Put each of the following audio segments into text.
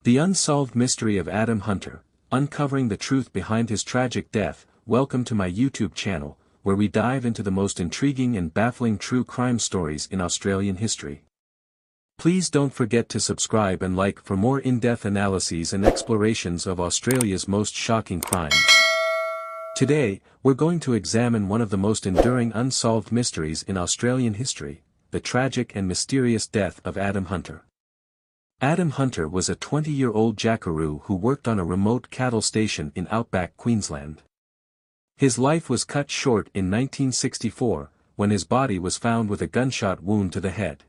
The unsolved mystery of Adam Hunter, uncovering the truth behind his tragic death. Welcome to my YouTube channel, where we dive into the most intriguing and baffling true crime stories in Australian history. Please don't forget to subscribe and like for more in-depth analyses and explorations of Australia's most shocking crimes. Today, we're going to examine one of the most enduring unsolved mysteries in Australian history, the tragic and mysterious death of Adam Hunter. Adam Hunter was a 20-year-old jackaroo who worked on a remote cattle station in outback Queensland. His life was cut short in 1964, when his body was found with a gunshot wound to the head.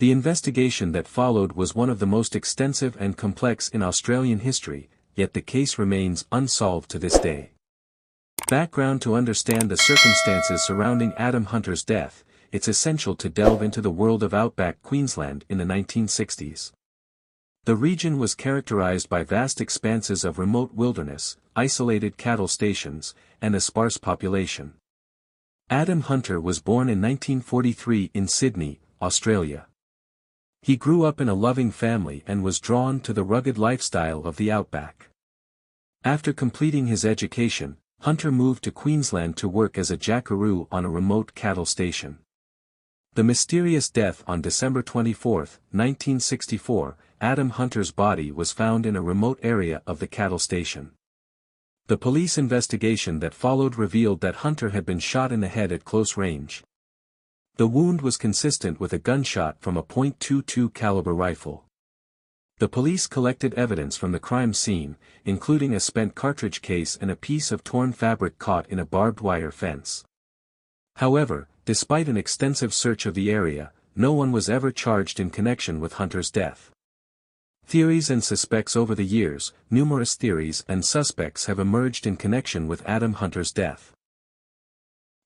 The investigation that followed was one of the most extensive and complex in Australian history, yet the case remains unsolved to this day. Background: to understand the circumstances surrounding Adam Hunter's death, it's essential to delve into the world of outback Queensland in the 1960s. The region was characterized by vast expanses of remote wilderness, isolated cattle stations, and a sparse population. Adam Hunter was born in 1943 in Sydney, Australia. He grew up in a loving family and was drawn to the rugged lifestyle of the outback. After completing his education, Hunter moved to Queensland to work as a jackaroo on a remote cattle station. The mysterious death on December 24, 1964, Adam Hunter's body was found in a remote area of the cattle station. The police investigation that followed revealed that Hunter had been shot in the head at close range. The wound was consistent with a gunshot from a .22 caliber rifle. The police collected evidence from the crime scene, including a spent cartridge case and a piece of torn fabric caught in a barbed wire fence. However, despite an extensive search of the area, no one was ever charged in connection with Hunter's death. Theories and suspects: over the years, numerous theories and suspects have emerged in connection with Adam Hunter's death.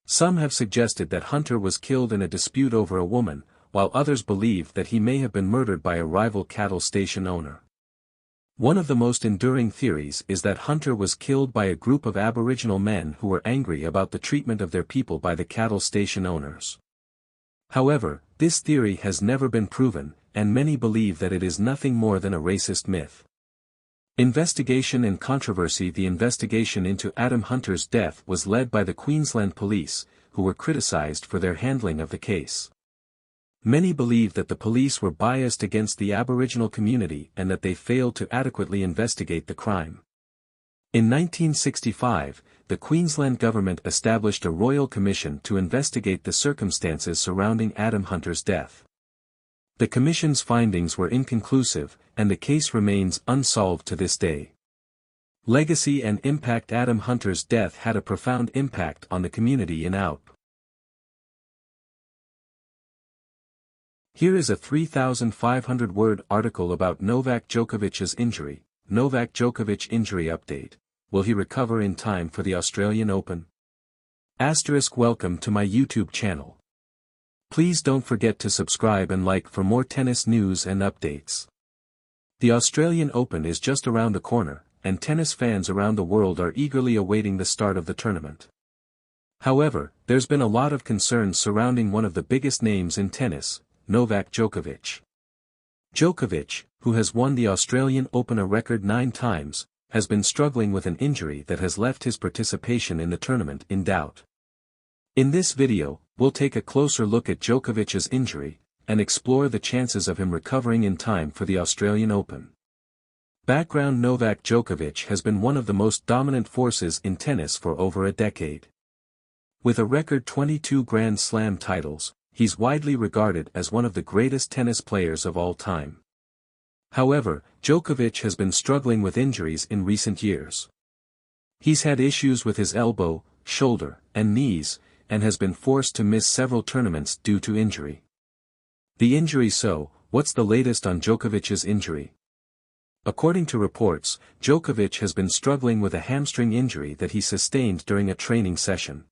Some have suggested that Hunter was killed in a dispute over a woman, while others believe that he may have been murdered by a rival cattle station owner. One of the most enduring theories is that Hunter was killed by a group of Aboriginal men who were angry about the treatment of their people by the cattle station owners. However, this theory has never been proven, and many believe that it is nothing more than a racist myth. Investigation and controversy: the investigation into Adam Hunter's death was led by the Queensland Police, who were criticised for their handling of the case. Many believe that the police were biased against the Aboriginal community and that they failed to adequately investigate the crime. In 1965, the Queensland government established a royal commission to investigate the circumstances surrounding Adam Hunter's death. The commission's findings were inconclusive, and the case remains unsolved to this day. Legacy and impact: Adam Hunter's death had a profound impact on the community in Out. Here is a 3,500-word article about Novak Djokovic's injury. Novak Djokovic injury update. Will he recover in time for the Australian Open? ** Welcome to my YouTube channel. Please don't forget to subscribe and like for more tennis news and updates. The Australian Open is just around the corner, and tennis fans around the world are eagerly awaiting the start of the tournament. However, there's been a lot of concerns surrounding one of the biggest names in tennis, Novak Djokovic. Djokovic, who has won the Australian Open a record 9 times, has been struggling with an injury that has left his participation in the tournament in doubt. In this video, we'll take a closer look at Djokovic's injury, and explore the chances of him recovering in time for the Australian Open. Background: Novak Djokovic has been one of the most dominant forces in tennis for over a decade. With a record 22 Grand Slam titles, he's widely regarded as one of the greatest tennis players of all time. However, Djokovic has been struggling with injuries in recent years. He's had issues with his elbow, shoulder, and knees, and has been forced to miss several tournaments due to injury. The injury: so, what's the latest on Djokovic's injury? According to reports, Djokovic has been struggling with a hamstring injury that he sustained during a training session.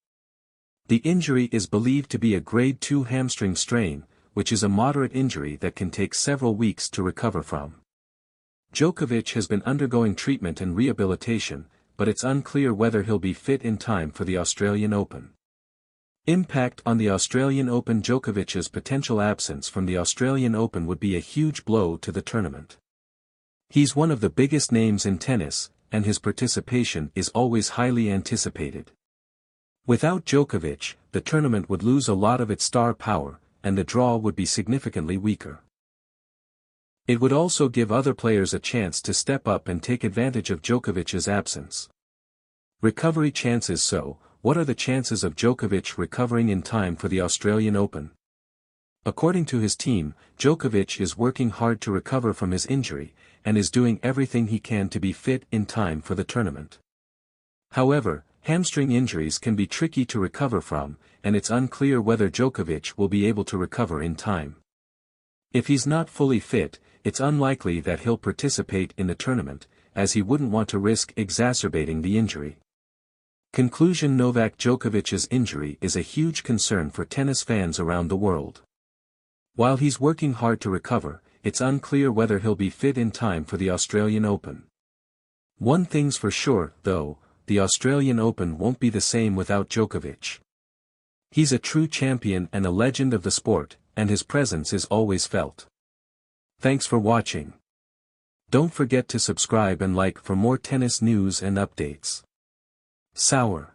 The injury is believed to be a grade 2 hamstring strain, which is a moderate injury that can take several weeks to recover from. Djokovic has been undergoing treatment and rehabilitation, but it's unclear whether he'll be fit in time for the Australian Open. Impact on the Australian Open: Djokovic's potential absence from the Australian Open would be a huge blow to the tournament. He's one of the biggest names in tennis, and his participation is always highly anticipated. Without Djokovic, the tournament would lose a lot of its star power, and the draw would be significantly weaker. It would also give other players a chance to step up and take advantage of Djokovic's absence. Recovery chances. So, what are the chances of Djokovic recovering in time for the Australian Open? According to his team, Djokovic is working hard to recover from his injury, and is doing everything he can to be fit in time for the tournament. However, hamstring injuries can be tricky to recover from, and it's unclear whether Djokovic will be able to recover in time. If he's not fully fit, it's unlikely that he'll participate in the tournament, as he wouldn't want to risk exacerbating the injury. Conclusion: Novak Djokovic's injury is a huge concern for tennis fans around the world. While he's working hard to recover, it's unclear whether he'll be fit in time for the Australian Open. One thing's for sure, though, the Australian Open won't be the same without Djokovic. He's a true champion and a legend of the sport, and his presence is always felt. Thanks for watching. Don't forget to subscribe and like for more tennis news and updates. Sour.